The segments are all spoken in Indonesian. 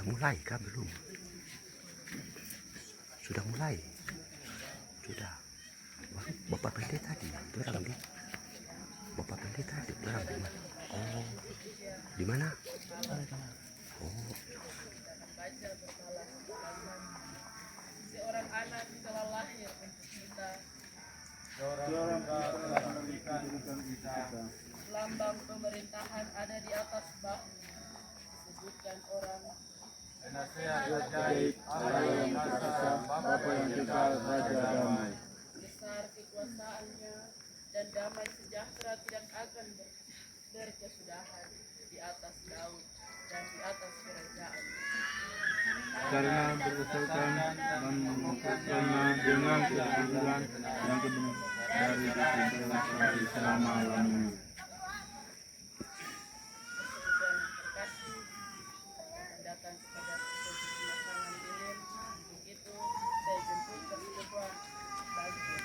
mulai kah belum? Sudah mulai. Sudah. Bapak pendeta tadi, orang di. Bapak pendeta tadi, orang di mana? Oh, di mana? Oh. Seorang anak telah lahir untuk kita. Lambang pemerintahan ada di atas bahu. Disebutkan orang. Nasihat ajaib Allah yang kuasa, Bapa yang kekal, Raja damai. Besar kekuasaannya dan damai sejahtera tidak akan berkesudahan di atas Daud dan di atas kerajaan. Karena berdasarkan dan mengucapkannya dengan kejujuran yang benar dari sampai selama-lamanya. Datang kepada pasangan Bilin, untuk itu saya jemput ke sebuah bagian.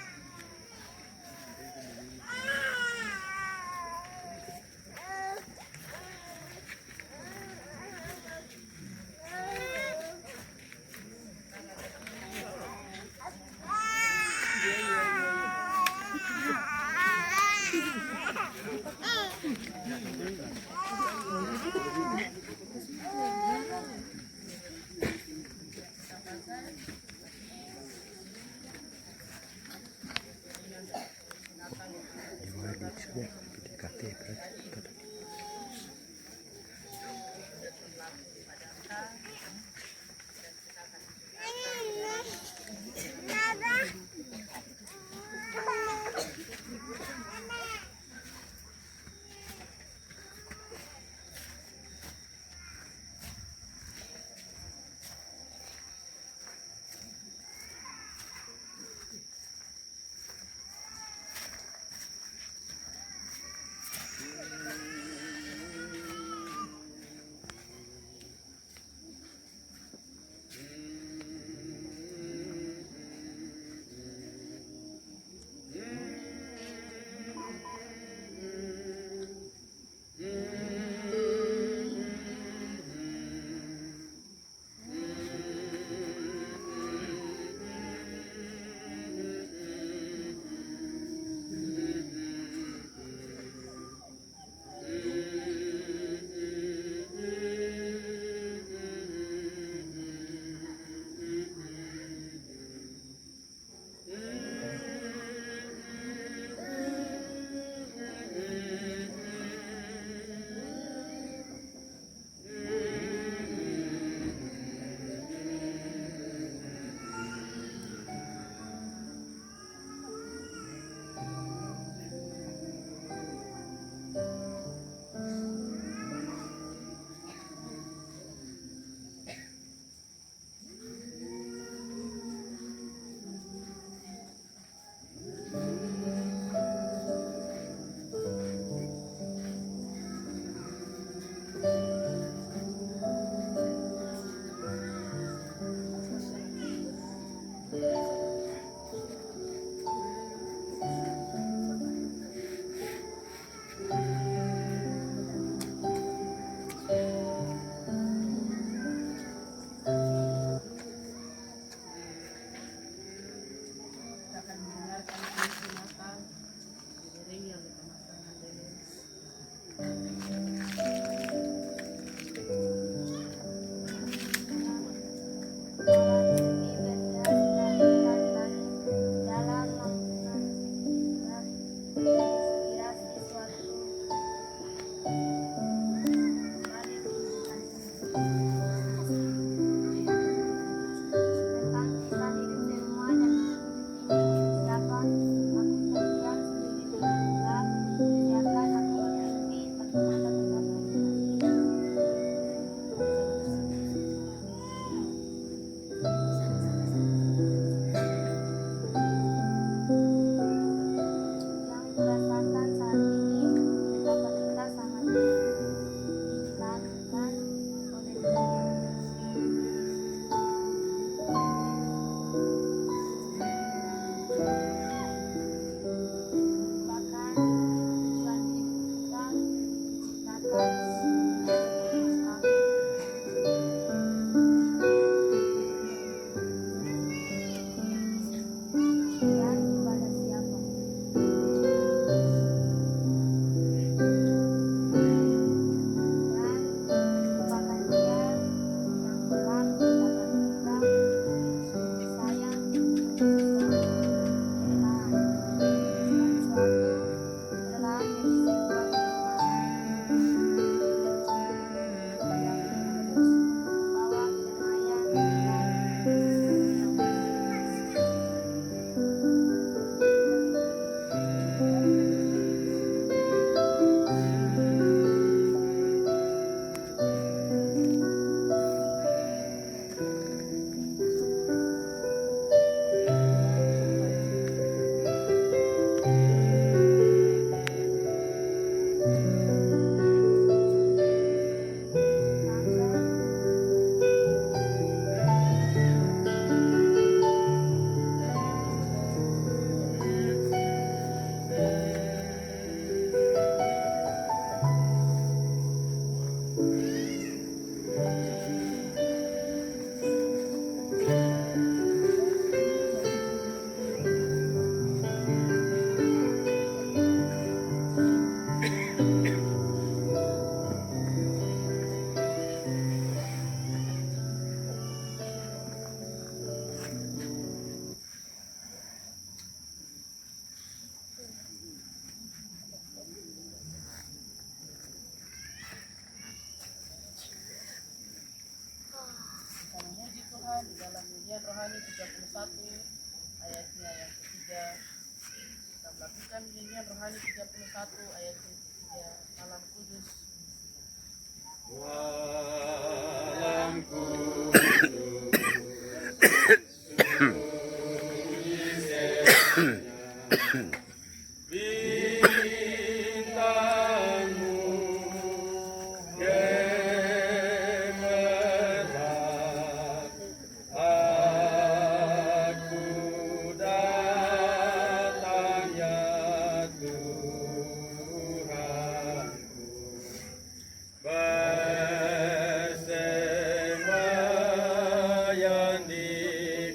bersemayam di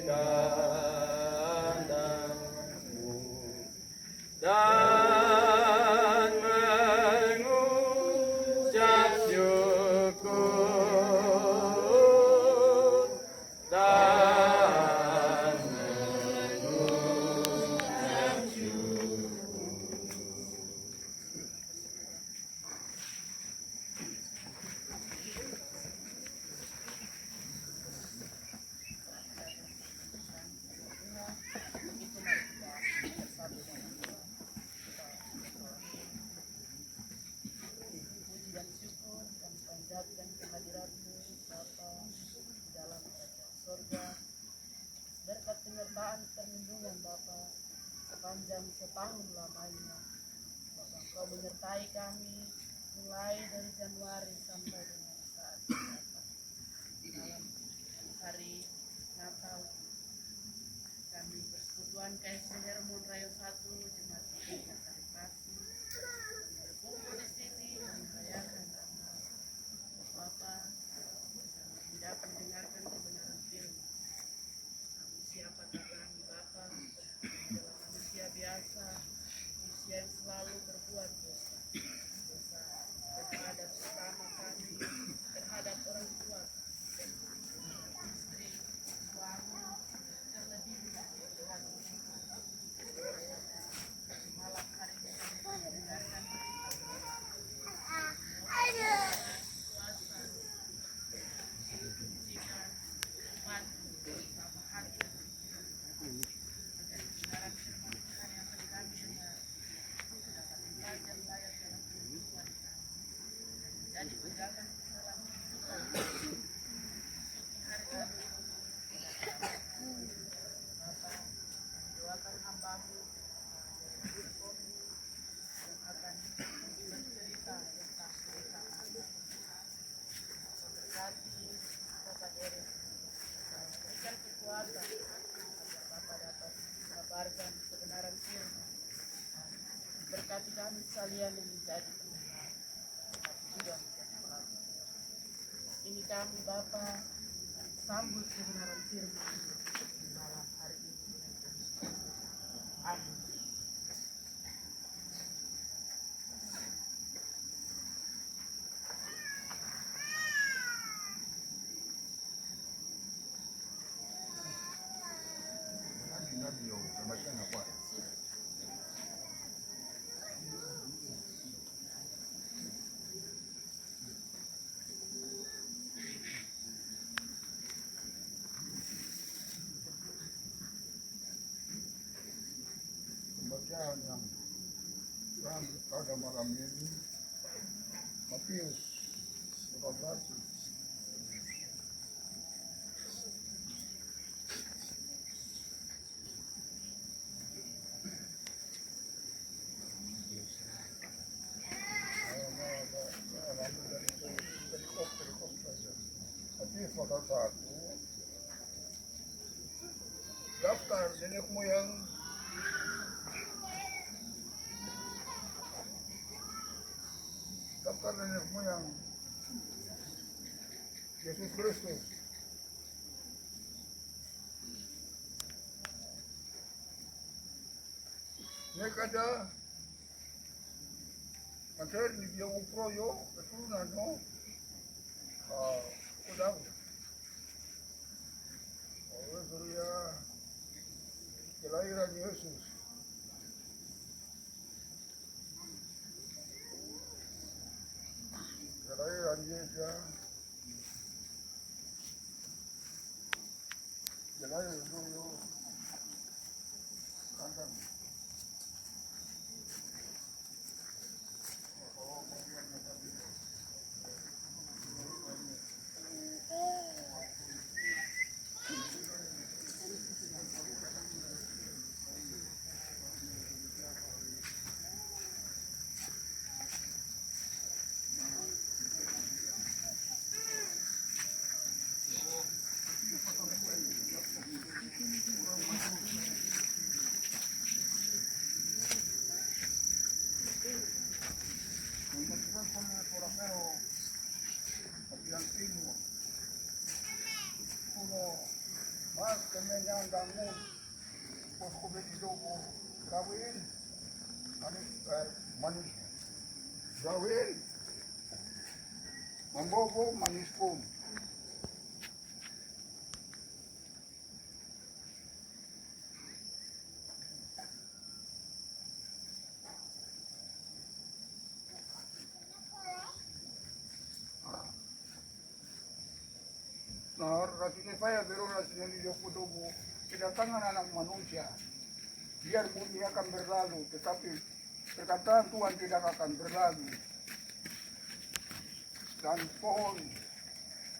kandangmu dan mengucap syukur dan mengucap syukur. Puji dan syukur kami panjatkan kehadirat-Mu Bapa di dalam kerajaan surga, berkat penyertaan perlindungan Bapa sepanjang setahun lamanya. Bapa, Engkau menyertai kami mulai dari Januari sampai dengan saat ini Bapa. Dalam hari Natal kami persekutuan KSD Hermon Rayo 1 Jemaat Gereja Saripati berkumpul di sini membayarkan amal Bapa. Kami tidak mendengarkan kebenaran firman. Kami siapakah kami Bapa? Adalah manusia biasa, manusia yang selalu berbuat dosa, dosa terhadap sesama kami, terhadap orang tua, istri, suami, terlebih terhadap malam hari ini kami mendengarkan puasa, sucikan, bantu, bersama hati, agar kebenaran firman Tuhan yang akan kami dengar dapat belajar layak dalam kehidupan kami, menjadi pegangan dalam kehidupan kami. Hari ini Bapa, doakan hamba-Mu yang akan bercerita tentang keresahan. Berkati Bapak Derek, berikan kekuatan agar Bapak dapat mengabarkan kebenaran firman. Berkati kami sekalian yang menjadi pendengar, tetapi juga menjadi pelaku. Ini kami Bapa, sambut kebenaran firman di malam hari ini. Amin. Pembacaan yang pada malam ini Matius 14 Matius pasal 1 daftar nenek moyang nenek moyang Yesus Kristus. Nek ada materi dia uproyo keturunan no udang. Oleh surya kelahiran Yesus. Kelahiran Yesus. Kelahiran dulu. Kandang. yang timur. Kuno, mas kemenyan kamu, pos kubik itu kawin, manis, kawin, membobo manis pun. Nah, rasanya saya baru rasanya di Jokodobo kedatangan anak manusia. Biar bumi akan berlalu, tetapi perkataan Tuhan tidak akan berlalu. Dan pohon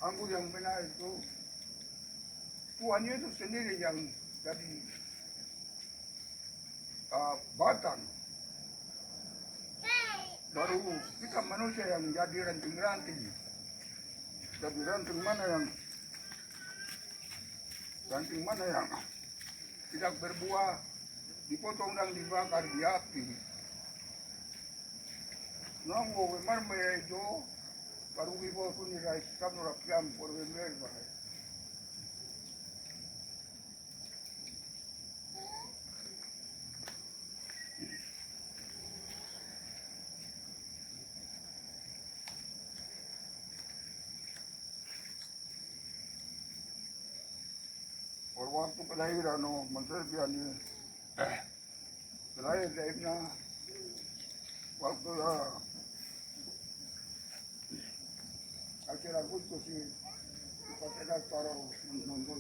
anggur yang benar itu Tuhan Yesus sendiri yang jadi batang. Baru kita manusia yang jadi ranting-ranting. Jadi ranting mana yang tidak berbuah, dipotong dan dibakar di api. Nonggo marme jo baru ibu kuni rai kamu rakyam por vender bahaya. Waktu kelahiran Menteri ini lahir daimnya waktu akhir Agustus sih kita taruh menunggu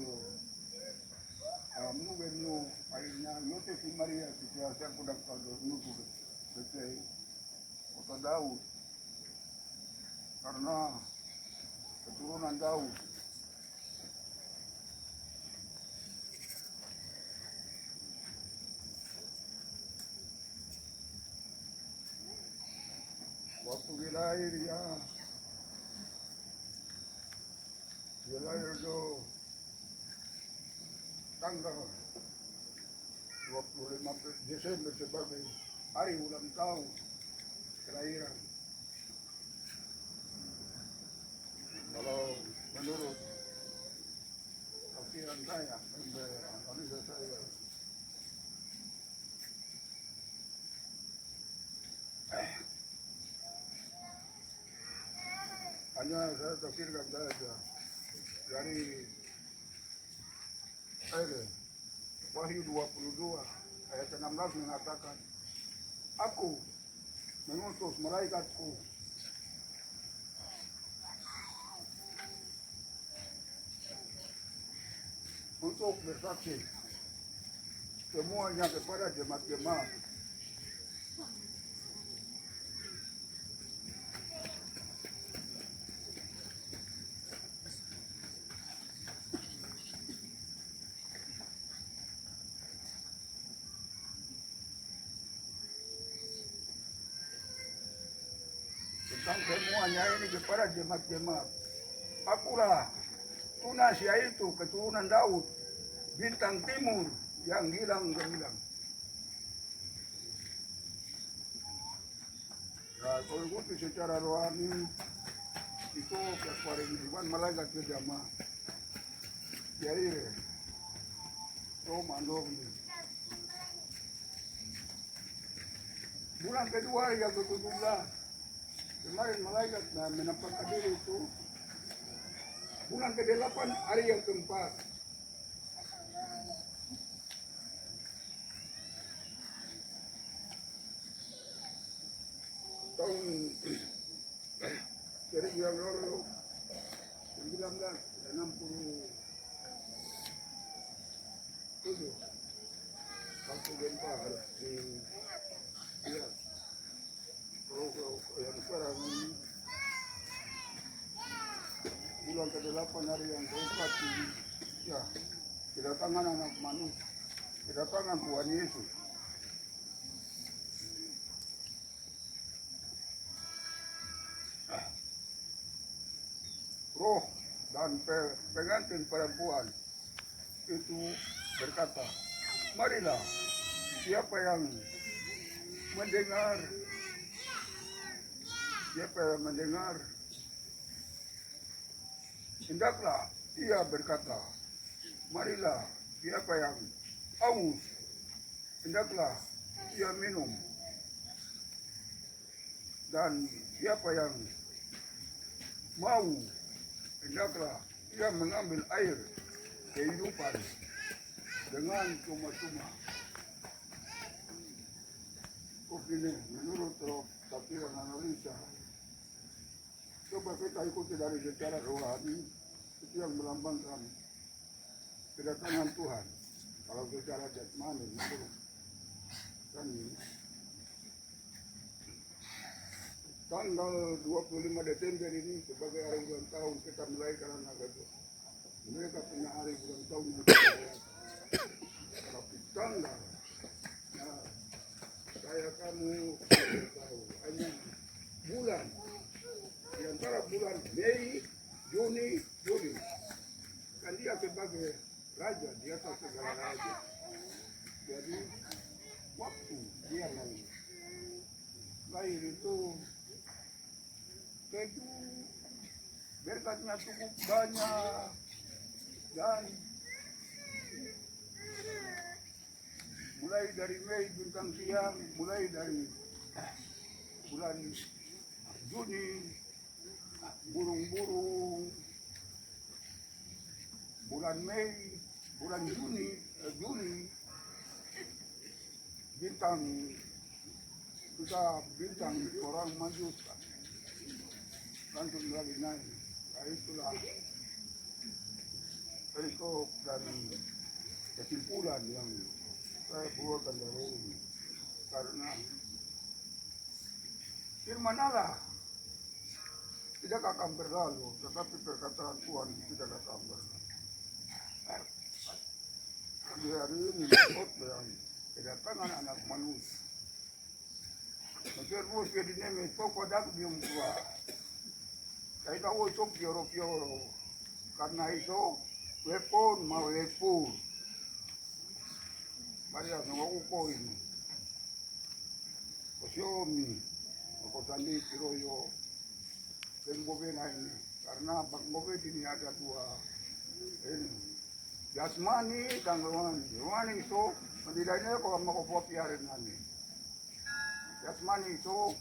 menunggu akhirnya Yosef Maria saya sudah tahu menunggu betul kota Daud karena keturunan Daud. Waktu dia lahir itu tanggal 25 Desember sebagai hari ulang tahun kelahiran. Kalau menurut tafsiran saya, analisa saya, hanya saya tafsirkan saja dari Wahyu 22 ayat 16 mengatakan, aku mengutus malaikatku untuk bersaksi semuanya kepada jemaat-jemaat. Tentang semuanya ini kepada jemaat-jemaat. Akulah tunas yaitu keturunan Daud, bintang timur yang hilang gemilang. Nah, kalau itu secara rohani itu kewajiban malaikat ke jamaah. Jadi itu mandor ini. Bulan kedua yang ke-17 kemarin malaikat menampakkan diri itu. Bulan ke-8 hari yang keempat. Tahun 1967 waktu gempa di Irak. Yang sekarang ini bulan ke-8 hari yang keempat ini, ya, kedatangan anak manusia, kedatangan Tuhan Yesus. Roh dan pengantin perempuan itu berkata, marilah siapa yang mendengar Hendaklah ia berkata, marilah siapa yang haus, hendaklah ia minum. Dan siapa yang mau, hendaklah ia mengambil air kehidupan dengan cuma-cuma. Ini menurut tafsiran analisa, coba kita ikuti dari secara rohani, itu yang melambangkan kedatangan Tuhan. Kalau secara jasmani itu kan tanggal 25 Desember ini sebagai hari ulang tahun kita merayakan anak itu. Mereka punya hari ulang tahun yang kita tapi tanggal saya kamu tahu hanya bulan di antara bulan Mei, Juni, Juli kan dia sebagai raja di atas segala raja. Jadi waktu dia lahir itu berkatnya cukup banyak dan mulai dari Mei bintang siang, mulai dari bulan Juni burung-burung, bulan Mei, bulan Juni bintang bintang orang Majus langsung lagi naik. Nah, itulah perikop dan kesimpulan yang saya buatkan dari ini, karena firman Allah tidak akan berlalu, tetapi perkataan Tuhan tidak akan berlalu. Di hari ini yang kedatangan anak manusia, terus dia dinamai pokok dak dium tua. Saya tahu sok pioro, karena itu weapon mau weapon. Maria sama uko ini, kosiomi, kosandi kiroyo, pembobe ini, karena pembobe ini ada dua ini, jasmani dan rohani. Rohani itu menilainya kalau mau kopi hari ini. Jasmani itu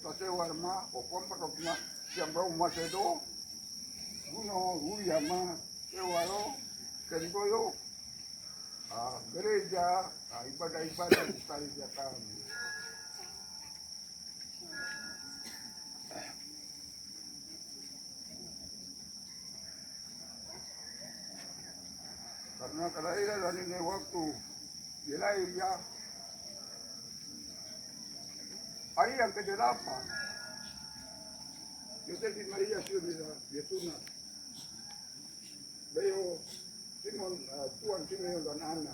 utasewa rumah, kokon patoknya yang bau masih itu, guno ruyama, sewaro, kengoyo. Gereja, ibadah-ibadah di gereja kami. Karena kelahiran dan ini waktu dilahir ya hari yang ke-8 Yosef Maria sudah disunat. Beliau Simon, Tuan Simeon dan Ana.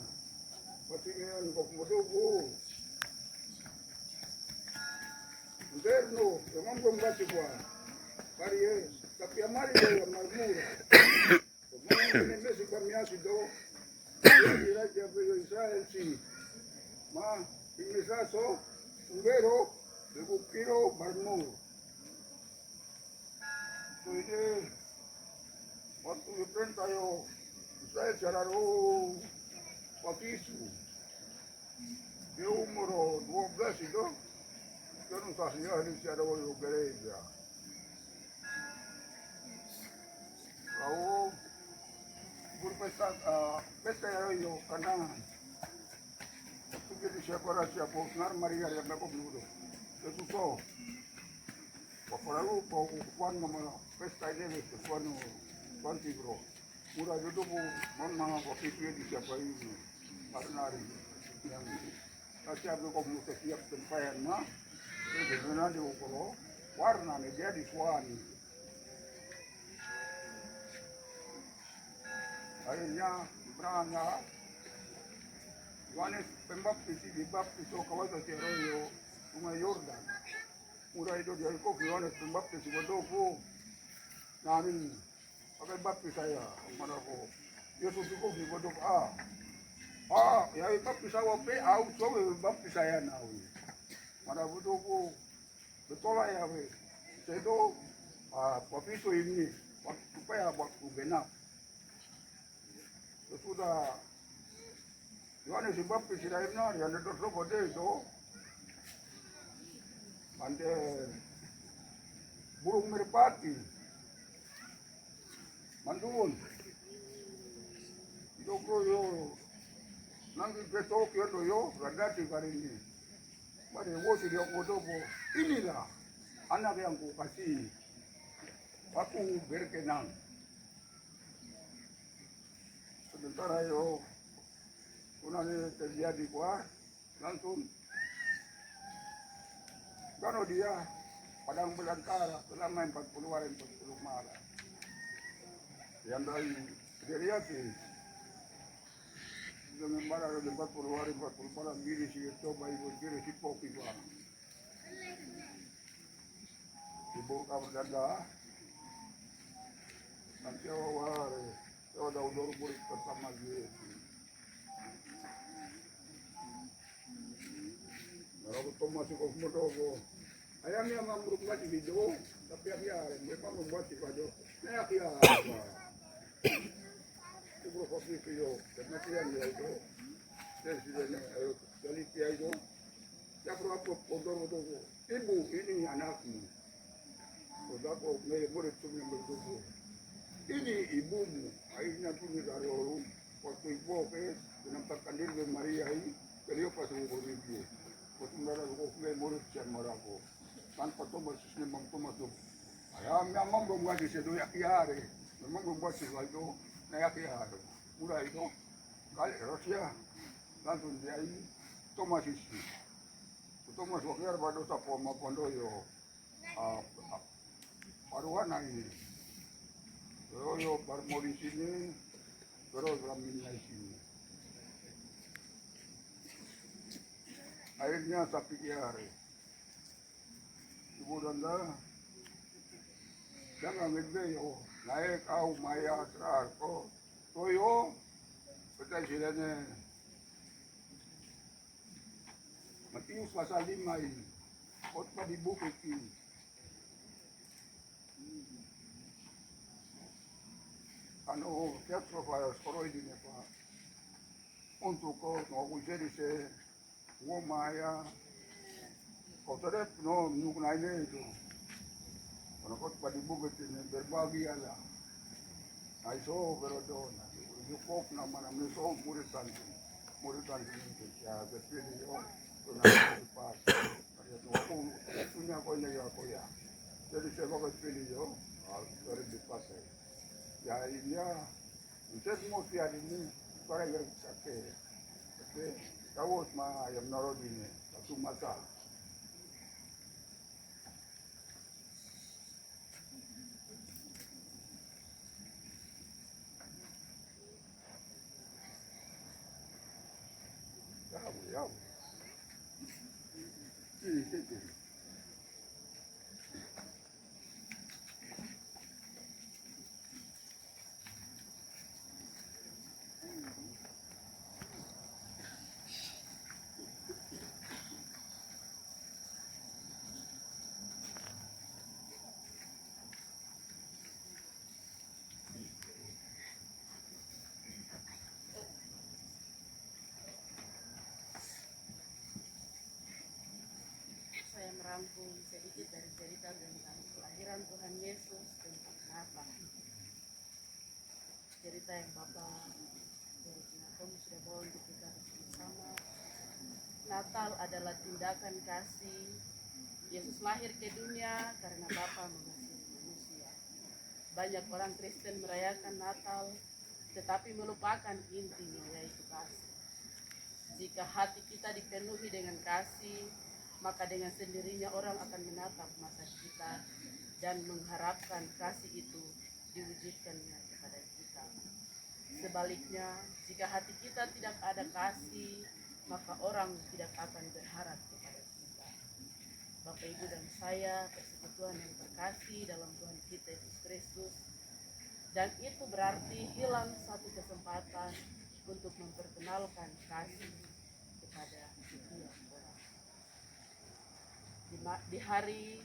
Simeon kok modogo. Interno, memang belum baca buat. Pari tapi amari yang marmura. Memang ini masih kami asido. Raja Israel si. Ma, ini saso, ungero, begukiro, marmur. Jadi waktu itu tayo saya cararo pakisu di umur 12 itu kan saya di cararo gereja. Lalu berpesta pesta yo kanan. Itu jadi siapa Posnar Maria yang aku dulu. Itu so. Lalu kuan nama pesta ini kuan tigro. Murah itu mana waktu itu di siapa ini Marnari yang siapa kau mau setiap tempayan mah itu benar di ukolo warna nih dia di suani. Akhirnya berangnya Yohanes Pembaptis di baptis o kawasan Arroyo Sungai Yordan. Murah itu dia kok Yohanes Pembaptis di Bodopo. Nani pakai baptis saya, mana ko? Yesus itu di Bodopo ya baptis saya pe, so baptis saya nawi. Mana Bodopo betul ya we. Saya itu baptis ini supaya waktu genap. Sesudah Yohanes si Baptis sila na yang ada tersobat itu ante burung merpati mandun itu yo nanti besok yo radati kali ini pada wosi dia kodobo inilah anak yang ku kasih aku berkenan sementara yo kunani terjadi kuah langsung kalau dia padang belantara selama 40 hari 40 malam yang dari Deriati dengan barang 40 hari 40 malam diri si coba ibu diri si kopi bang ibu kamu dada nanti awal ada udah murid bersama dia kalau ketemu masih kau motogo ayamnya mamruk mati video tapi dia memang membuat si kado nah dia itu kopi video karena dia itu dari dia itu ya berapa motor ibu ini anakmu sudah kau murid tu yang ini ibumu akhirnya tulis dari orang waktu ibu menampakkan diri dengan Maria ini beliau pas umur itu waktu mereka murid siang meraku tanpa Thomas memang Thomas tu ayam memang membuat di situ ya kiari memang membuat sesuatu naik kiari mulai itu kali Rusia langsung dia ini Thomas isi Thomas waktu pada sapo maupun doyo paruana ini yo mau di sini terus ramai di sini akhirnya saya pikir ibu danda jangan yo naik kau maya terar ko toyo betul silanya Matius pasal 5 ini khotbah di bukit ini ano teatro para skoroy din pa untuk ko no kunseri se wo maya ko teret no nuk na itu ano ko padibugit ni berbagi ala ay so pero doon yukop na manam so muritan itu ya betul yo to na pas kaya to ko punya ko na yo ko ya jadi saya bakal pilih yo dari di pasai ya iya usted mau tiar ini para yang sakit tapi tahu mah yang naruh ini satu mata ya ini saya merangkum sedikit dari cerita tentang kelahiran Tuhan Yesus tentang Natal. Cerita yang Bapak dari kamu sudah bawa untuk kita bersama. Natal adalah tindakan kasih. Yesus lahir ke dunia karena Bapa mengasihi manusia. Banyak orang Kristen merayakan Natal, tetapi melupakan intinya yaitu kasih. Jika hati kita dipenuhi dengan kasih, maka dengan sendirinya orang akan menatap mata kita dan mengharapkan kasih itu diwujudkannya kepada kita. Sebaliknya, jika hati kita tidak ada kasih, maka orang tidak akan berharap kepada kita. Bapak, Ibu, dan saya, persekutuan yang terkasih dalam Tuhan kita Yesus Kristus, dan itu berarti hilang satu kesempatan untuk memperkenalkan kasih kepada setiap orang. Di hari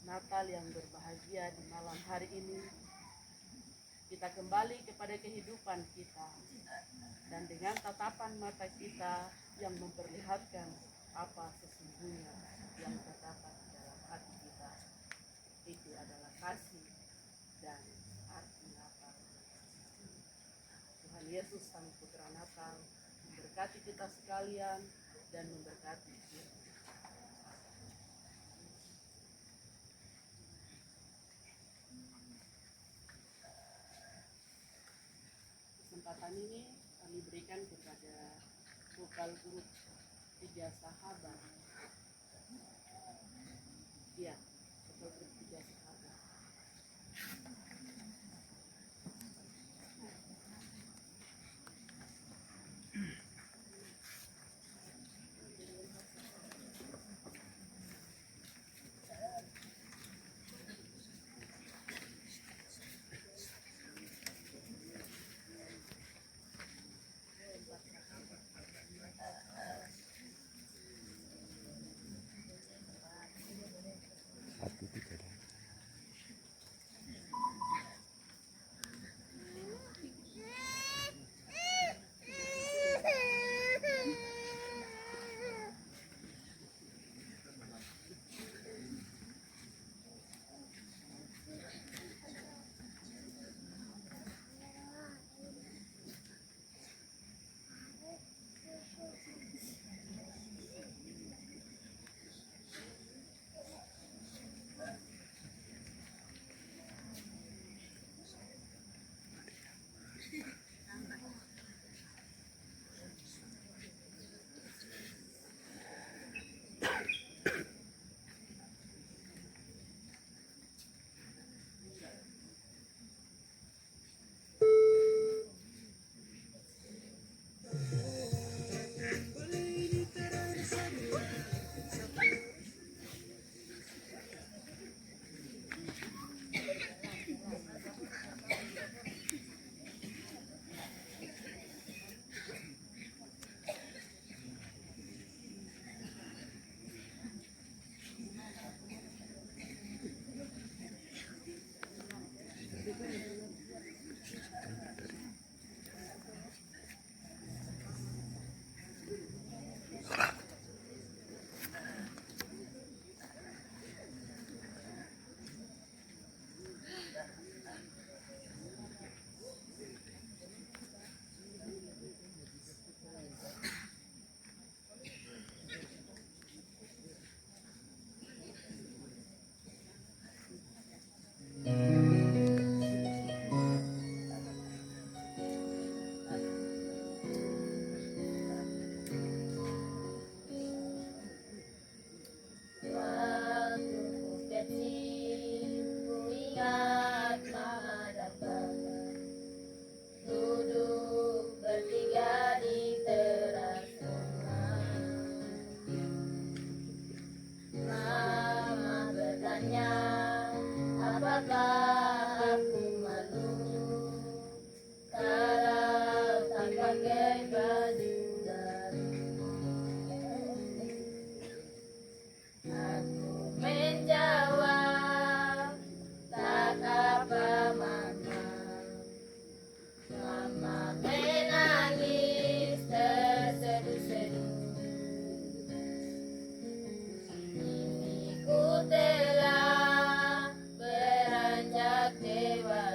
Natal yang berbahagia di malam hari ini, kita kembali kepada kehidupan kita, dan dengan tatapan mata kita yang memperlihatkan apa sesungguhnya yang terdapat di dalam hati kita, itu adalah kasih dan arti Natal. Tuhan Yesus Sang Putra Natal memberkati kita sekalian dan memberkati kita. Kesempatan ini kami berikan kepada vokal grup 3 Sahabat. Ya, vokal grup 3 Sahabat. Satu tiga dah. Ku telah beranjak dewasa.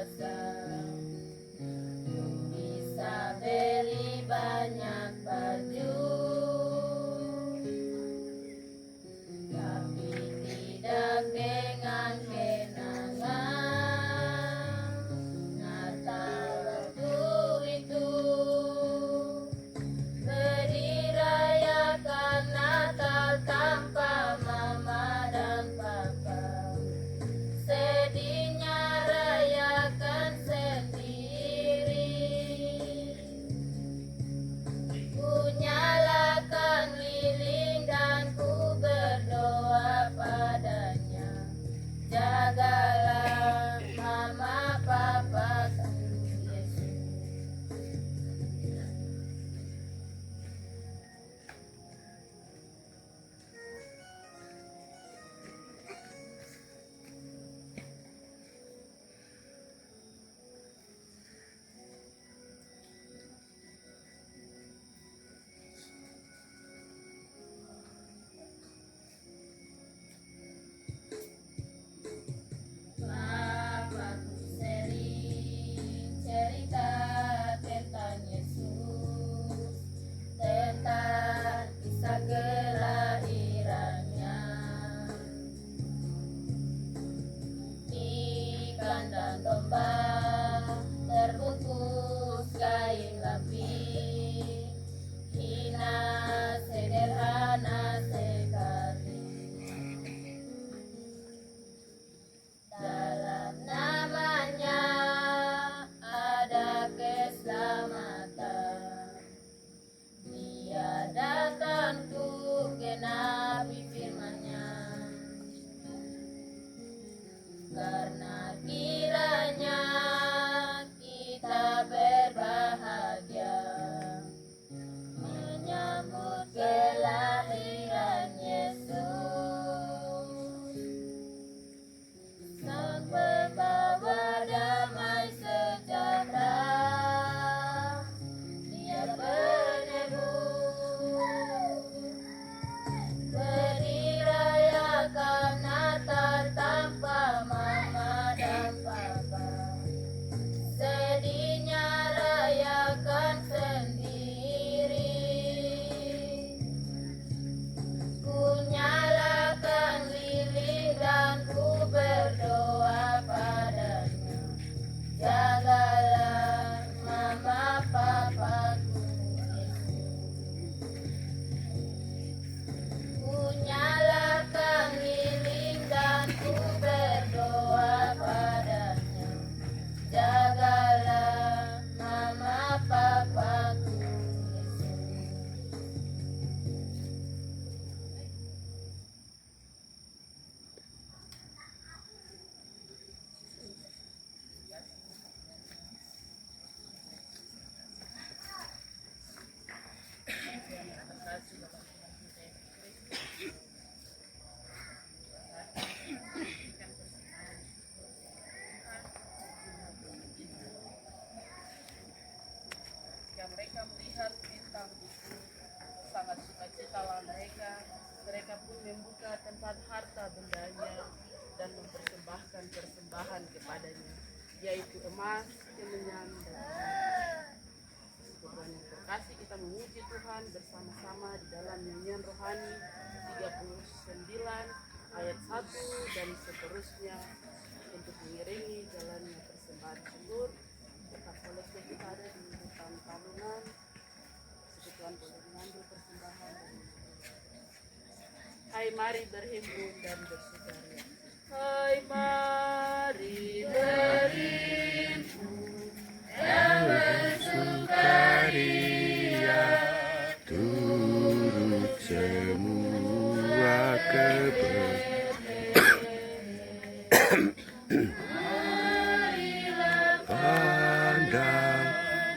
mereka pun membuka tempat harta bendanya dan mempersembahkan persembahan kepadanya, yaitu emas, kemenyan, dan Tuhan yang terkasih, kita memuji Tuhan bersama-sama di dalam nyanyian rohani 39 ayat 1 dan seterusnya untuk mengiringi jalannya persembahan syukur. Tetap boleh kita ada di hutan Palungan, Tuhan boleh mengambil persembahan. Hai mari berhimpun dan bersukaria. Hai mari berhimpun dan bersukaria, turut semua pandang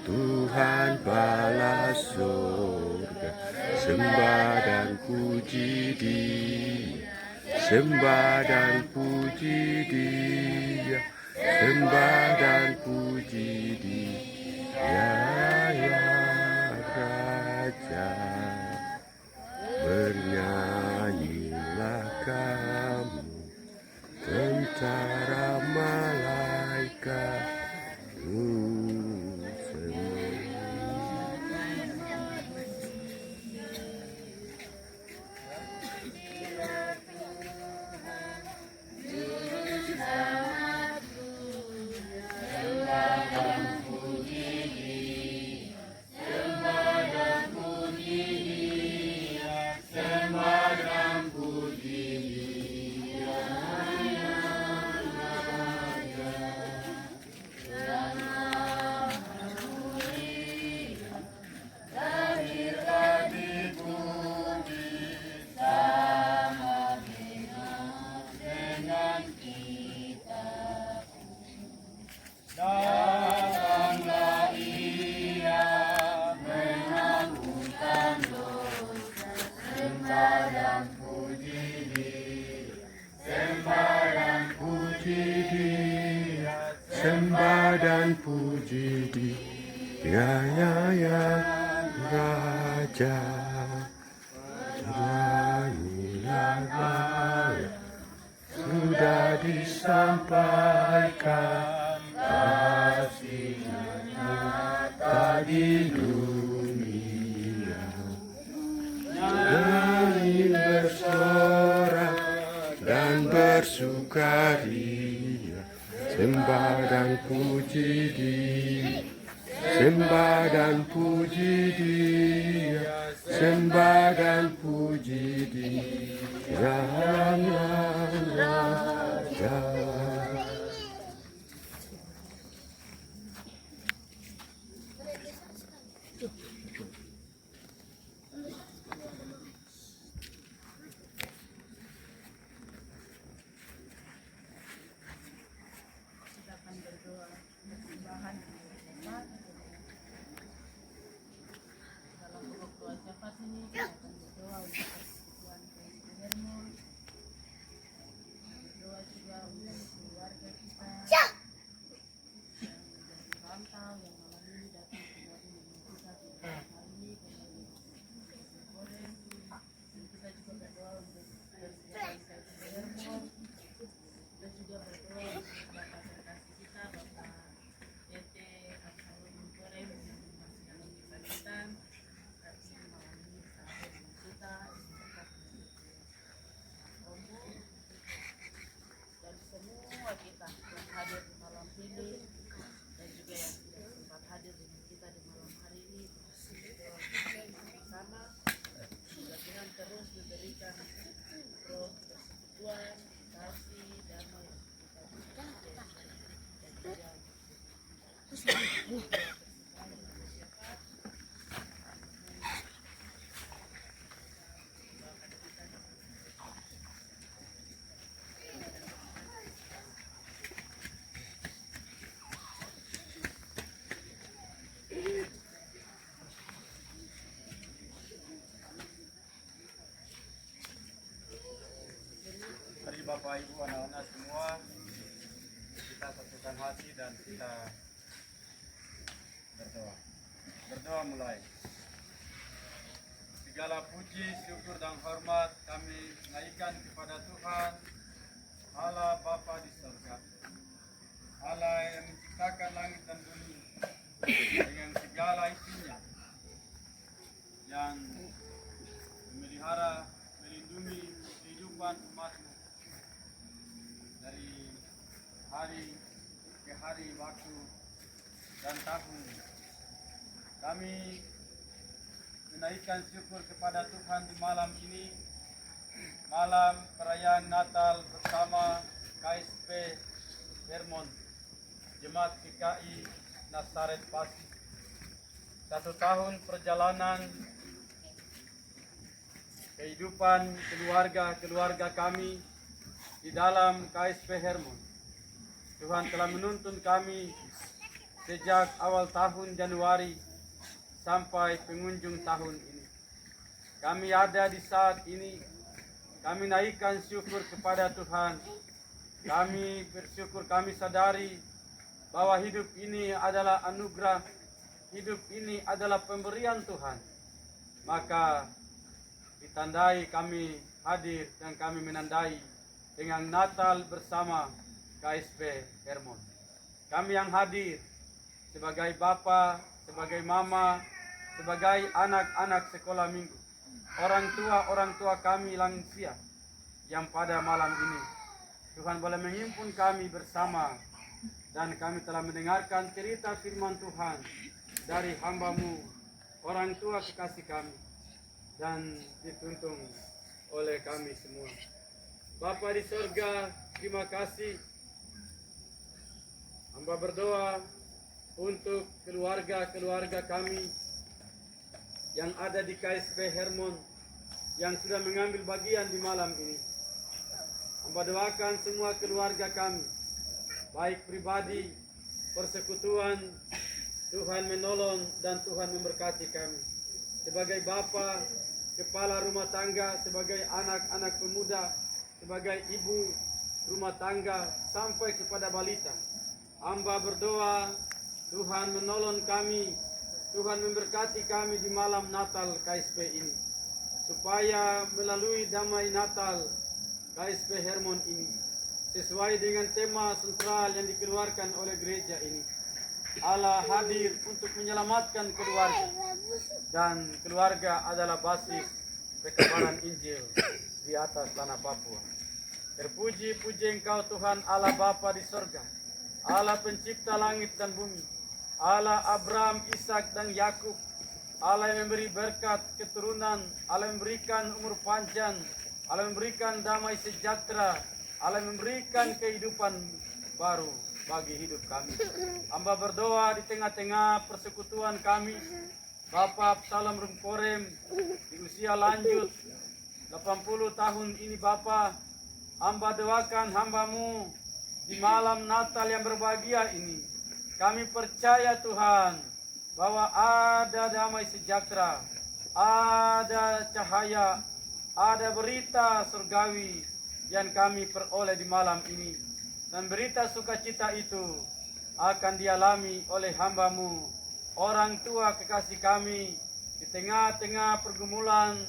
Tuhan balas surga, sembah dan puji Dia, sembah dan puji Dia, sembah dan puji Dia, ya Raja. Bernyanyilah kamu, tentara malaikat sembah dan puji Dia, ya Raja. Bernyanyilah, sudah disampaikan kasih-Nya nyata di dunia. Nyanyi bersorak dan bersukaria, sembah dan puji Dia, sembah dan puji Dia, sembah dan puji Dia, Raja. Kita akan berdoa persembahan dalam pokok doa syafaat ini. Kita akan berdoa untuk persekutuan Hermul, berdoa juga untuk keluarga kita yang menjadi rantau yang malam ini datang kembali dengan kita di malam hari ini kembali goreng. Dan kita juga berdoa untuk persekutuan Hermul, dan juga berdoa untuk Bapak terkasih kita, Bapak Tete Absalom Goreng yang masih dalam kesakitan, tapi malam ini bersama dengan kita berkat Romo dan semua kita yang hadir di malam ini dan juga yang tidak sempat hadir dengan kita di malam hari ini. Berdoa bersama semoga Tuhan terus memberikan roh persekutuan, kasih, damai yang kita butuhkan dan juga Mari Bapak Ibu anak-anak semua, kita satukan hati dan kita berdoa. Berdoa mulai. segala puji, syukur dan hormat kami naikkan kepada Tuhan Allah Bapa di surga, Allah yang menciptakan langit dan bumi dengan segala isinya, yang memelihara, melindungi kehidupan umatmu dari hari ke hari, waktu dan tahun. Kami menaikkan syukur kepada Tuhan di malam ini, malam perayaan Natal bersama KSP Hermon, Jemaat GKI Nazaret Pasi. 1 tahun perjalanan kehidupan keluarga kami di dalam KSP Hermon. Tuhan telah menuntun kami sejak awal tahun Januari sampai pengunjung tahun ini. Kami ada di saat ini, kami naikkan syukur kepada Tuhan. Kami bersyukur, kami sadari bahwa hidup ini adalah anugerah, hidup ini adalah pemberian Tuhan. Maka ditandai kami hadir dan kami menandai dengan Natal bersama KSP Hermon. Kami yang hadir sebagai bapa, sebagai mama, sebagai anak-anak sekolah minggu, orang tua kami lansia yang pada malam ini Tuhan boleh menghimpun kami bersama, dan kami telah mendengarkan cerita firman Tuhan dari hamba-Mu, orang tua kekasih kami, dan dituntun oleh kami semua. Bapa di surga, terima kasih. Hamba berdoa untuk keluarga kami yang ada di KSP Hermon yang sudah mengambil bagian di malam ini. Hamba doakan semua keluarga kami, baik pribadi, persekutuan, Tuhan menolong dan Tuhan memberkati kami. Sebagai bapa, kepala rumah tangga, sebagai anak-anak pemuda, sebagai ibu rumah tangga, sampai kepada balita. Hamba berdoa, Tuhan menolong kami, Tuhan memberkati kami di malam Natal KSP ini, supaya melalui damai Natal KSP Hermon ini, sesuai dengan tema sentral yang dikeluarkan oleh gereja ini, Allah hadir untuk menyelamatkan keluarga, dan keluarga adalah basis pekabaran Injil di atas tanah Papua. Terpuji-puji Engkau Tuhan Allah Bapa di surga, Allah pencipta langit dan bumi, Allah Abraham, Ishak dan Yakub, Allah yang memberi berkat keturunan, Allah yang memberikan umur panjang, Allah yang memberikan damai sejahtera, Allah yang memberikan kehidupan baru bagi hidup kami. Hamba berdoa di tengah-tengah persekutuan kami, Bapak Absalom Rumkorem di usia lanjut 80 tahun ini. Bapak, hamba doakan hamba-Mu di malam Natal yang berbahagia ini. Kami percaya Tuhan bahwa ada damai sejahtera, ada cahaya, ada berita surgawi yang kami peroleh di malam ini. Dan berita sukacita itu akan dialami oleh hamba-Mu, orang tua kekasih kami, di tengah-tengah pergumulan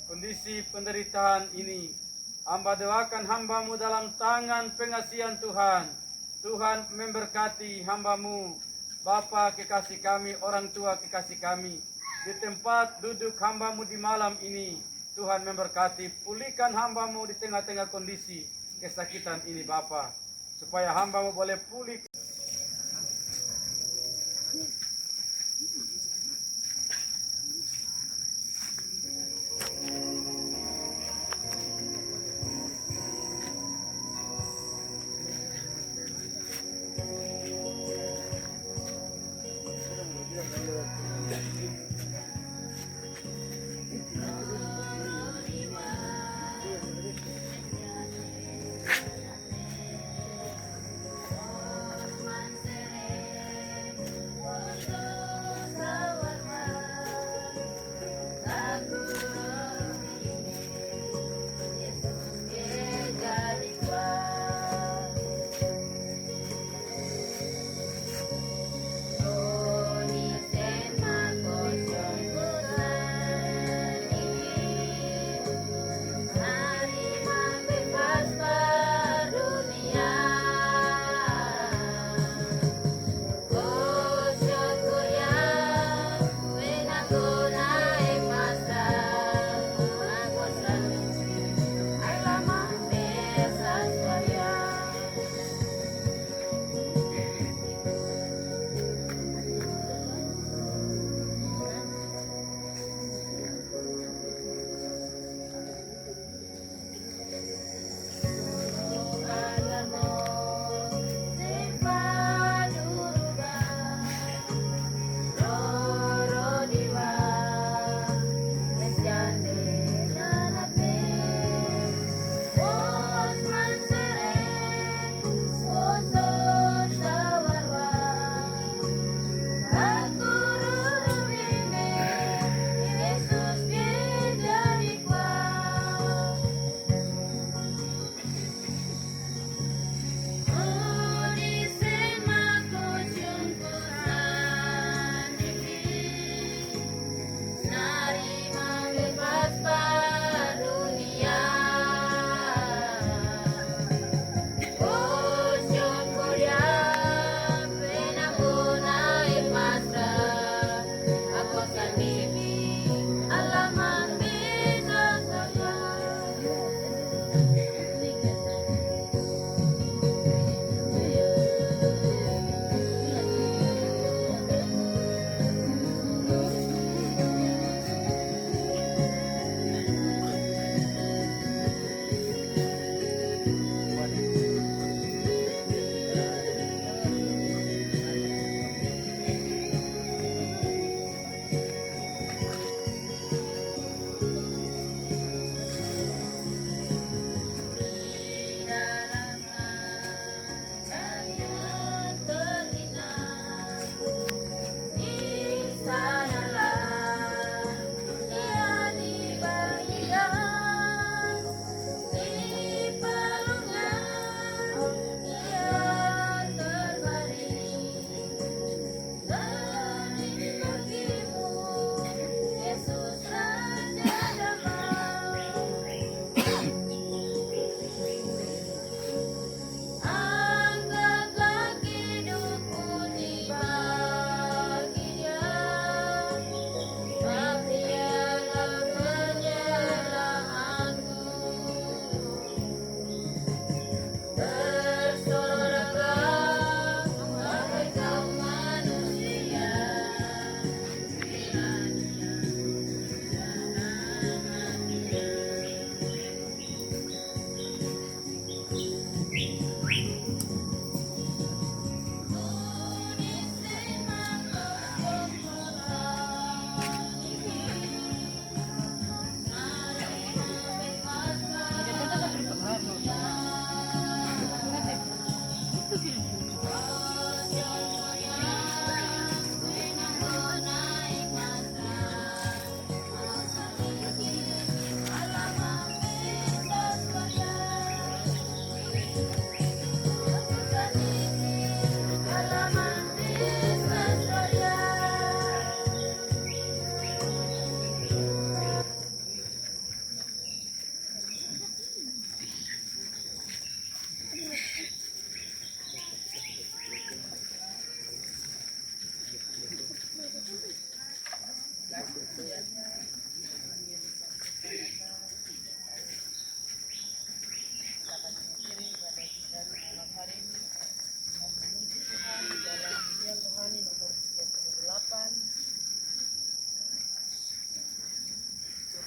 kondisi penderitaan ini. Hamba doakan hamba-Mu dalam tangan pengasihan Tuhan. Tuhan memberkati hamba-Mu, Bapa kekasih kami, orang tua kekasih kami, di tempat duduk hamba-Mu di malam ini. Tuhan memberkati, pulihkan hamba-Mu di tengah-tengah kondisi kesakitan ini Bapa, supaya hamba-Mu boleh pulih.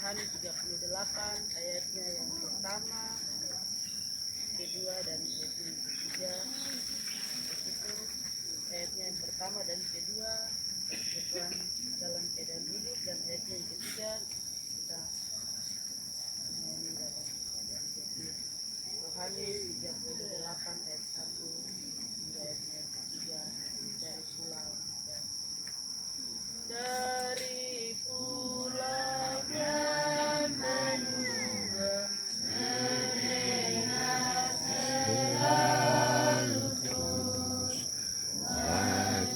Rohani 38 ayatnya yang pertama, kedua dan ayatnya yang ketiga. Itu ayatnya yang pertama dan kedua persekutuan dalam keadaan hidup, dan ayatnya yang ketiga kita menyanyi dalam keadaan hidup. Rohani 38 ayat 1 hingga ayatnya yang ketiga dari pulau dari pulau dan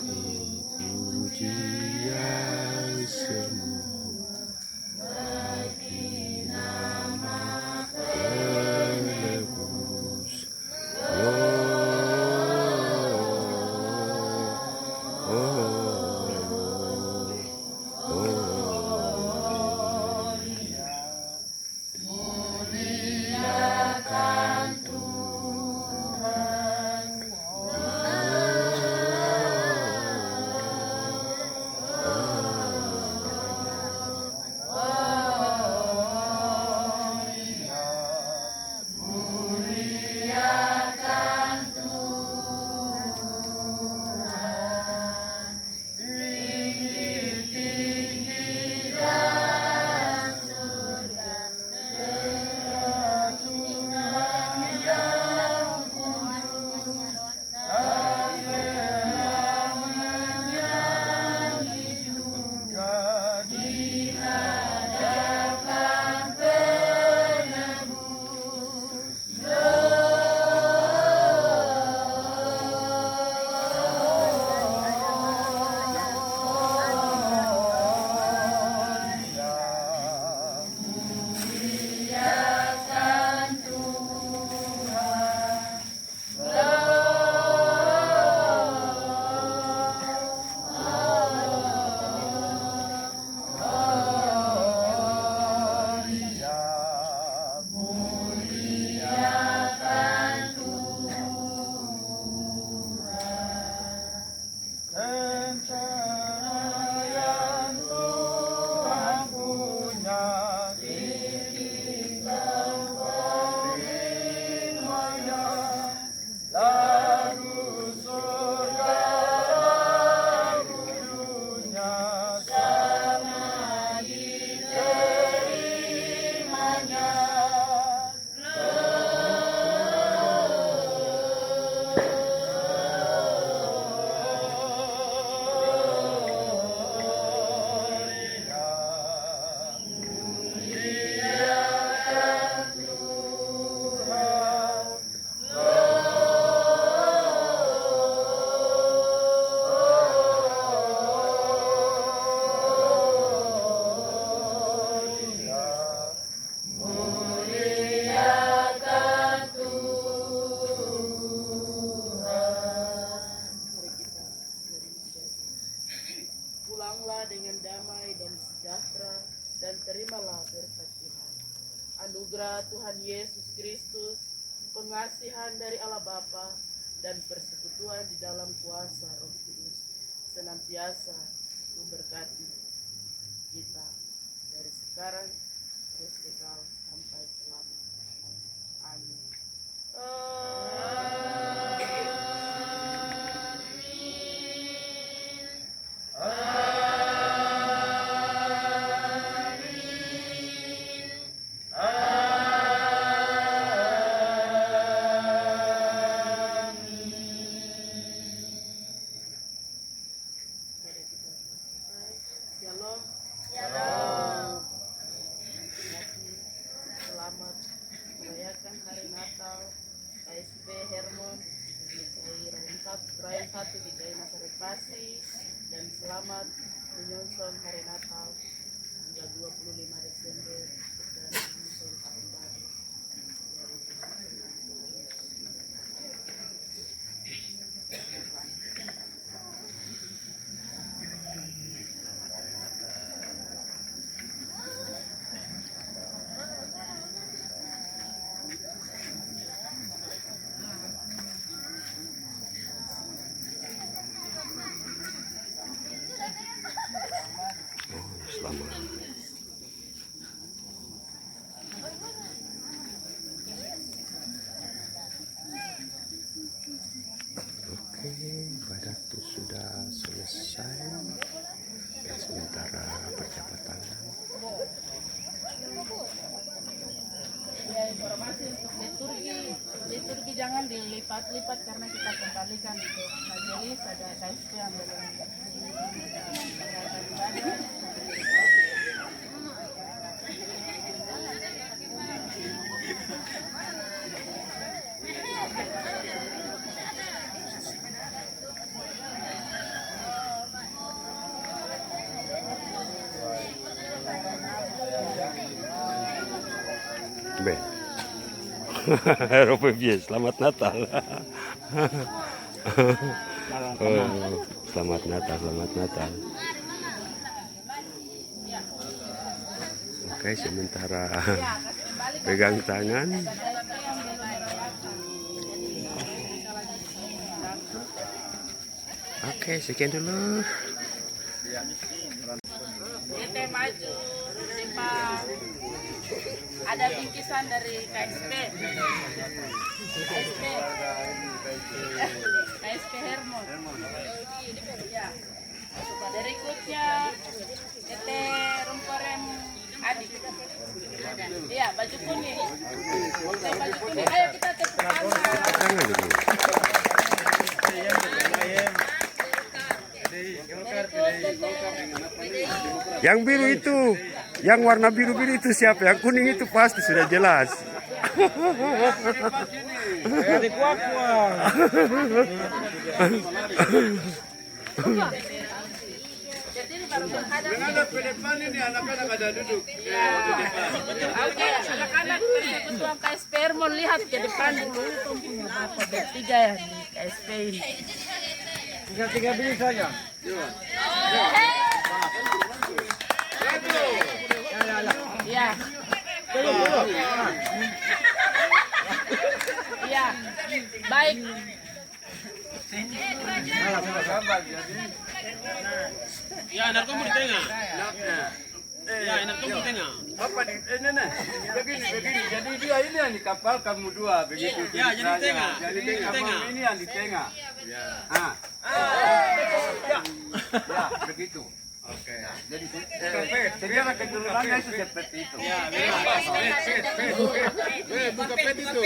menunggu puji yang semu bagi nama penebus. Pulanglah dengan damai dan sejahtera, dan terimalah berkat Tuhan. Anugerah Tuhan Yesus Kristus, pengasihan dari Allah Bapa, dan persekutuan di dalam kuasa Roh Kudus senantiasa memberkati kita dari sekarang terus kekal sampai selamanya. Amin. Shalom. Shalom. Selamat merayakan hari Natal KSP Hermon Rayon 1 di Daya Nazaret Pasi, dan selamat menyongsong hari Natal tanggal 25 Desember dan menyongsong tahun baru 2025. Selamat. satu sudah selesai. Sementara berjabat tangan. Ya, informasi untuk liturgi jangan dilipat-lipat karena kita kembalikan untuk majelis, ada KSP yang Be. Eropa biasa, selamat Natal. Oh, selamat Natal, selamat Natal. Oke, sementara pegang tangan. Oke, sekian dulu. Kita maju depan. Ada bingkisan dari KSP. KSP Hermon. Ya. Berikutnya kita rumporem adik. Iya, baju kuning. Baju kuning. Ayo kita tepuk tangan. Tangan dulu. Yang biru itu, yang warna biru-biru itu siapa? Yang kuning itu pasti sudah jelas. Menghadap ke depan ini anak-anak ada duduk. Oke, anak-anak ketua KSP Hermon lihat ke depan dulu. Itu punya bapak bertiga ya di KSP ini. Tinggal 3 biji saja. Iya. Iya. Baik. Ya, anak kamu di tengah. Ya, anak kamu di tengah. Apa di nenek? Begini. Jadi dia ini yang di kapal, kamu dua begitu. Ya, jadi di tengah. Jadi Di kamu tengah. ini yang di tengah. Ya. Ya, begitu. Oke. Jadi secara keturunannya itu seperti itu. Ya, bebas. Buka pet itu.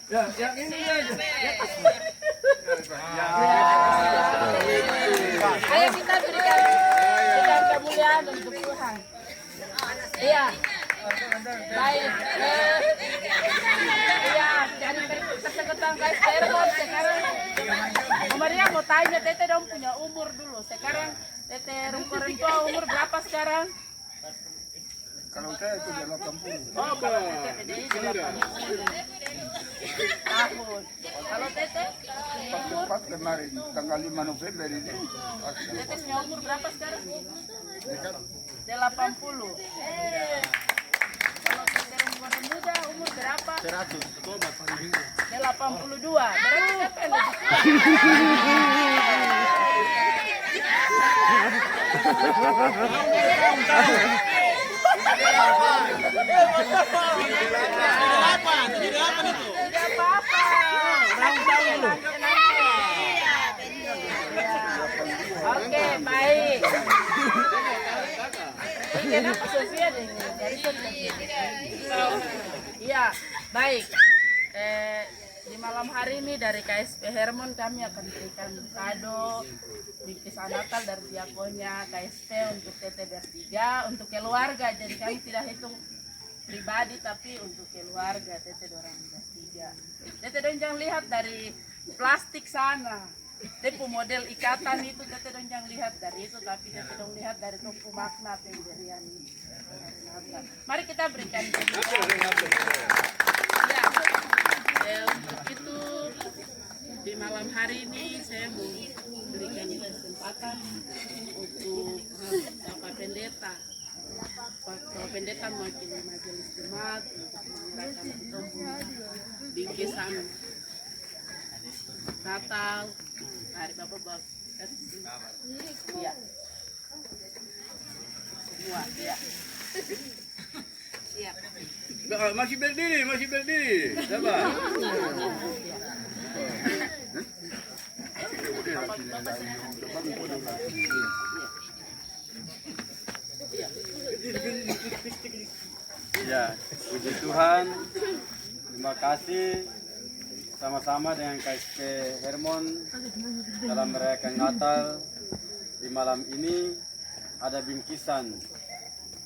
Ya, yang ini aja. Ayo kita berikan kemuliaan untuk Tuhan. Iya. Baik. Iya, jadi ketua KSP Hermon sekarang. Maria mau tanya Tete dong punya umur dulu. Sekarang Tete Rumkoren tua umur berapa sekarang? Kalau saya itu 80. Tahun. Kalau Tete umur Pas kemarin tanggal 5 November ini. Tete punya umur berapa sekarang? 80. Kalau Tete Rumkoren muda umur berapa? 82. Berarti siapa yang lebih tua? Tidak apa-apa. Oke, baik. Ini kenapa Sofia deh? Iya, baik. Di malam hari ini dari KSP Hermon kami akan berikan kado bingkisan Natal dari diakonnya KSP untuk Tete bertiga, untuk keluarga. Jadi kami tidak hitung pribadi tapi untuk keluarga Tete orang bertiga. Tete dong jangan lihat dari plastik sana. Tepu model ikatan itu Tete dong jangan lihat dari itu, tapi Tete dong lihat dari toko makna pemberian ini. Mari kita berikan ya, untuk itu di malam hari ini saya mau berikan kesempatan untuk Bapak Pendeta. Bapak Pendeta mewakili majelis jemaat untuk menyerahkan bingkisan Natal dari Bapak. Ya. Semua, ya. Siap. Masih berdiri. Sabar. Ya, puji Tuhan. Terima kasih sama-sama dengan KSP Hermon dalam merayakan Natal. Di malam ini ada bingkisan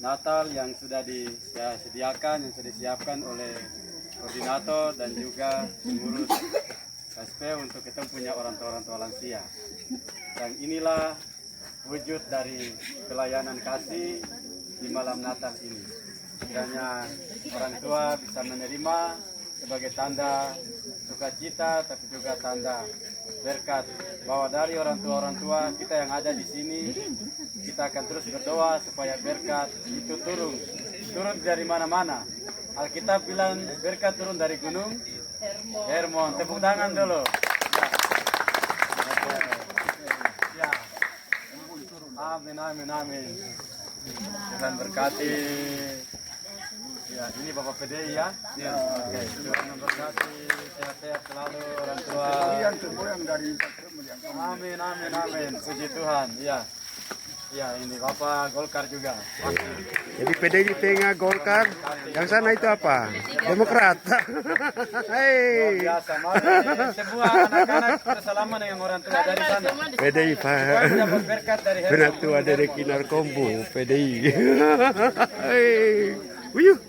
Natal yang sudah disediakan, yang sudah disiapkan oleh koordinator dan juga pengurus KSP untuk kita punya orang tua lansia. Dan inilah wujud dari pelayanan kasih di malam Natal ini. Kiranya orang tua bisa menerima sebagai tanda sukacita, tapi juga tanda berkat bahwa dari orang tua kita yang ada di sini, kita akan terus berdoa supaya berkat itu turun dari mana-mana. Alkitab bilang berkat turun dari gunung Hermon. Tepuk tangan dulu. Ya. Amin, amin, amin. Tuhan berkati. Ya, ini Bapak PDI ya. Ya. Oke. Tuhan memberkati, sehat-sehat selalu orang tua. Amin, amin, amin. Puji Tuhan. Ya. Ya, ini Bapak Golkar juga. Jadi PDI di tengah, Golkar. Yang sana itu apa? Demokrat. Hei. Biasa, mari semua anak-anak bersalaman dengan orang tua dari sana. PDI Pak. Dapat berkat dari Hermon. Benar tua dari Kinar Kombu, PDI. Hei. Wuyuh.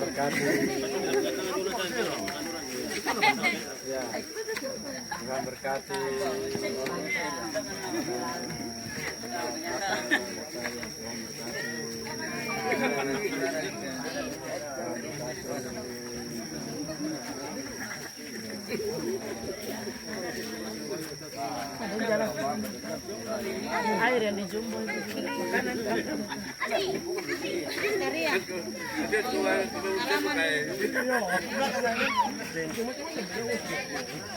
Berkati. Ya. Tuhan berkati. Air yang dijumbo itu makanan.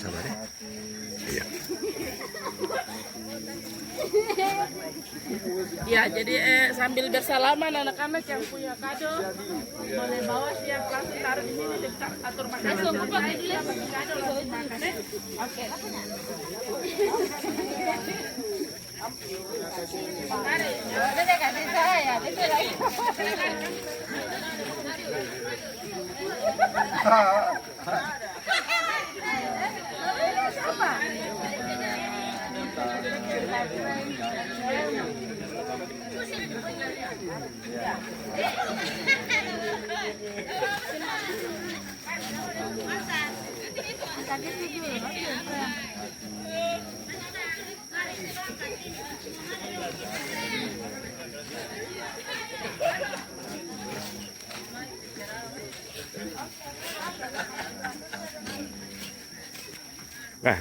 Sabar ya. Iya. Ya, jadi sambil bersalaman anak-anak yang punya kado boleh bawa siap langsung taruh di sini kita atur makanan. Langsung apa aja dapat kado langsung makan ya. Oke. Mari, udah kasih saya, itu lagi. Siapa?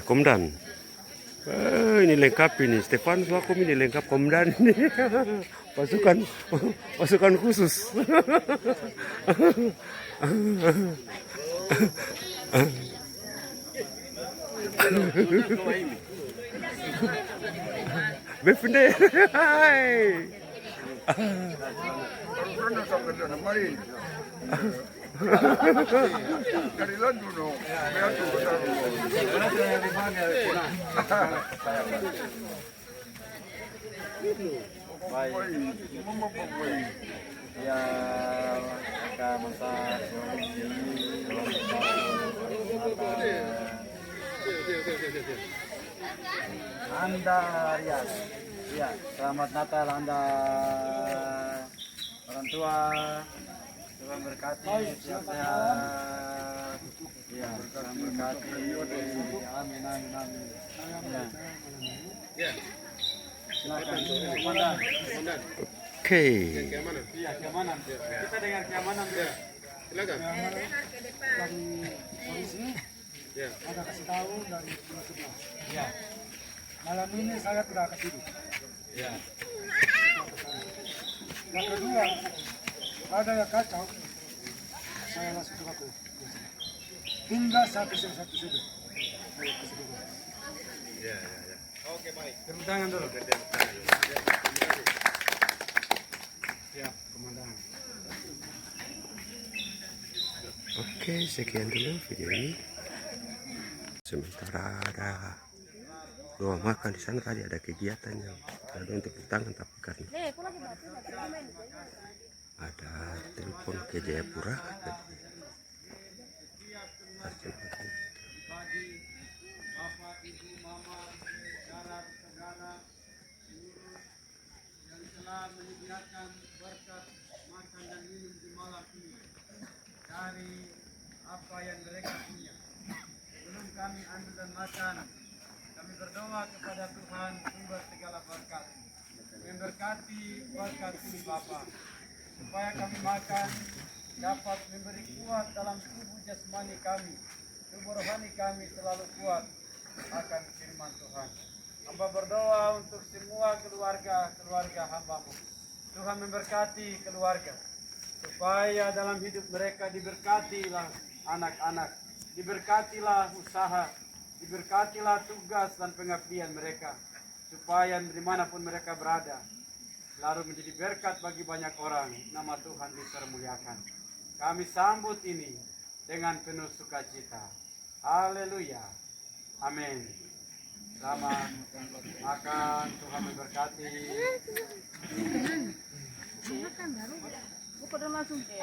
Komandan. Ini lengkap ini. Stefanus Wakum ini lengkap komandan ini. Pasukan khusus. Befende. Hai. Ya, kita masak Anda Rias. Ya, selamat Natal Anda orang tua. Tuhan berkati, sehat-sehat. Ya, Tuhan berkati. Amin, amin, amin. Ya. Silakan, komandan. Oke. Iya, keamanan. Kita dengar keamanan. Ya. Silakan. Dari polisi ada kasih tahu dari pihak sebelah. Ya. Malam ini saya tidak akan tidur. Ya. Yang kedua, ada yang kacau, saya langsung ke aku. Tinggal satu saja. Ya. Oke, baik. Tepuk tangan dulu. Ya, komandan. Oke. Oke, sekian dulu video ini. Sementara ada doa makan di sana, tadi ada kegiatan yang ada untuk tangan, tapi karena ada telepon ke Jayapura, Bapak, Ibu, Mama, saudara-saudara, seluruh yang telah menyediakan berkat makan dan minum di malam ini dari apa yang mereka punya. Sebelum kami ambil dan makan, kami berdoa kepada Tuhan sumber segala berkat, memberkati berkat ini Bapa, supaya kami makan dapat memberi kuat dalam tubuh jasmani kami, tubuh rohani kami selalu kuat akan firman Tuhan. Hamba berdoa untuk semua keluarga hamba-Mu. Tuhan memberkati keluarga, supaya dalam hidup mereka diberkatilah anak-anak, diberkatilah usaha, diberkatilah tugas dan pengabdian mereka, supaya dimanapun mereka berada, lalu menjadi berkat bagi banyak orang. Nama Tuhan dipermuliakan. Kami sambut ini dengan penuh sukacita. Haleluya. Amin. Selamat makan, Tuhan memberkati. Bukan langsung deh.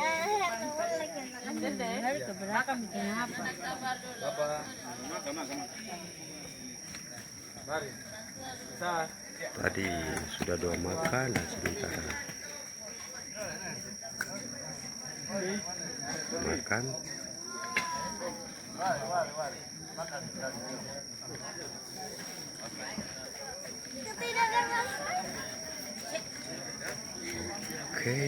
Makan bikin apa? Mari. Kita tadi sudah doa makan dan sementara makan. Oke.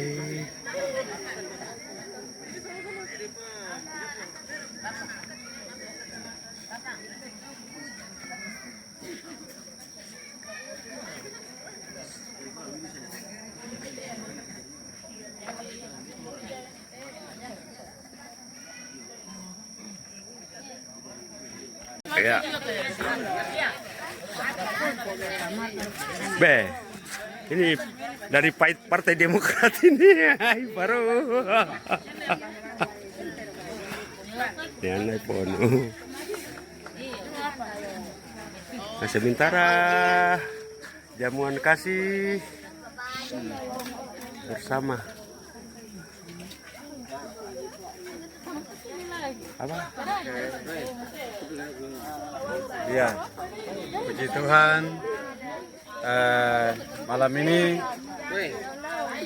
Ya. Be, ini dari Partai Demokrat ini baru. Ini pono. Nah, sementara jamuan kasih bersama. Apa? Ya, puji Tuhan, malam ini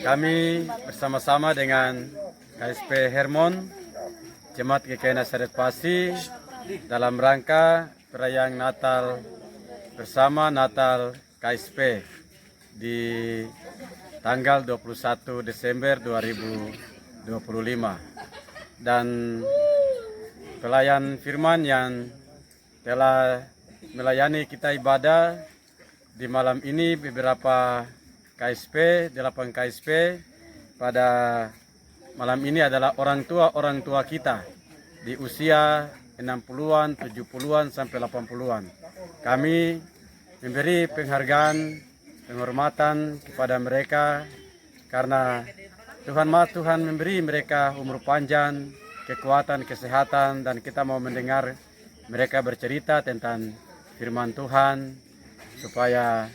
kami bersama-sama dengan KSP Hermon, Jemaat GKI Nazaret Pasi, dalam rangka perayaan Natal bersama Natal KSP di tanggal 21 Desember 2025. Dan pelayan firman yang telah melayani kita ibadah di malam ini, beberapa KSP, 8 KSP pada malam ini adalah orang tua kita di usia 60-an, 70-an sampai 80-an. Kami memberi penghargaan, penghormatan kepada mereka karena Tuhan memberi mereka umur panjang, kekuatan, kesehatan, dan kita mau mendengar mereka bercerita tentang firman Tuhan supaya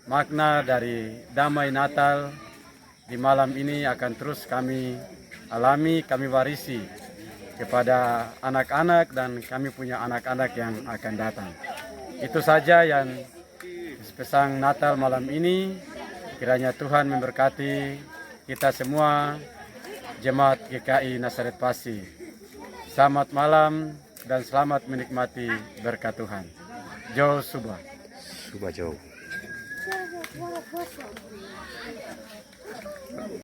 makna dari damai Natal di malam ini akan terus kami alami, kami warisi kepada anak-anak, dan kami punya anak-anak yang akan datang. Itu saja yang pesan Natal malam ini. Kiranya Tuhan memberkati kita semua, Jemaat GKI Nazaret Pasi. Selamat malam dan selamat menikmati berkat Tuhan. Jauh Subah. Subah jauh.